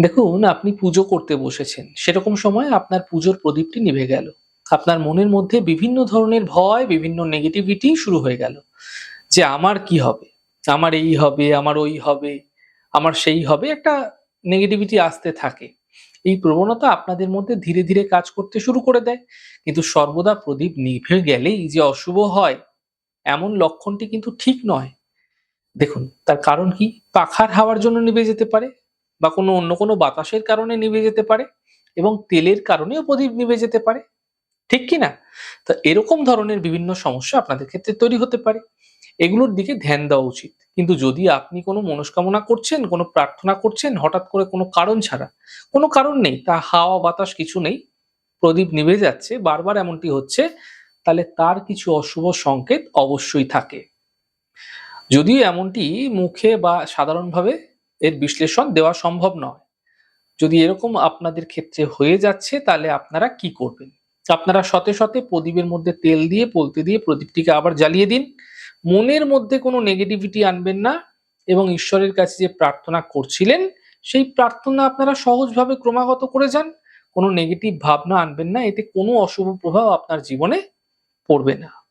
দেখুন, আপনি পুজো করতে বসেছেন। সেরকম সময় আপনার পুজোর প্রদীপটি নিভে গেল। আপনার মনের মধ্যে বিভিন্ন ধরনের ভয়, বিভিন্ন নেগেটিভিটি শুরু হয়ে গেল। যে আমার কি হবে? আমার এই হবে, আমার ওই হবে, আমার সেই হবে। একটা নেগেটিভিটি আসতে থাকে। এই প্রবণতা আপনাদের মধ্যে ধীরে, ধীরে কাজ করতে শুরু করে দেয়। কিন্তু সর্বদা প্রদীপ নিভে গেলেই যে অশুভ হয়, এমন লক্ষণটি কিন্তু ঠিক নয়। দেখুন, তার কারণ কি? পাখার হাওয়ার জন্য নিভে যেতে পারে বা অন্য কোনো বাতাসের কারণে নিভে যেতে পারে এবং তেলের কারণেও প্রদীপ নিভে যেতে পারে। ঠিক কি না? তো এরকম ধরনের বিভিন্ন সমস্যা আপনাদের ক্ষেত্রে তৈরি হতে পারে। এগুলোর দিকে ধ্যান দেওয়া উচিত। কিন্তু যদি আপনি কোনো মনস্কামনা করছেন, কোনো প্রার্থনা করছেন হঠাৎ করে কোনো কারণ ছাড়া, কোনো কারণ নেই, তা হাওয়া বাতাস কিছু নেই, প্রদীপ নিভে যাচ্ছে, বারবার এমনটি হচ্ছে, তাহলে তার কিছু অশুভ সংকেত অবশ্যই থাকে। যদিও এমনটি মুখে বা সাধারণভাবে এর বিশ্লেষণ দেওয়া সম্ভব নয়। যদি এরকম আপনাদের ক্ষেত্রে হয়ে যাচ্ছে তাহলে আপনারা কি করবেন? আপনারা শতে, শতে প্রদীপের মধ্যে তেল দিয়ে পলতে দিয়ে প্রদীপটিকে আবার জ্বালিয়ে দিন। মনের মধ্যে কোনো নেগেটিভিটি আনবেন না এবং ঈশ্বরের কাছে যে প্রার্থনা করছিলেন, সেই প্রার্থনা আপনারা সহজভাবে ক্রমাগত করে যান। কোনো নেগেটিভ ভাবনা আনবেন না। এতে কোনো অশুভ প্রভাব আপনার জীবনে পড়বে না।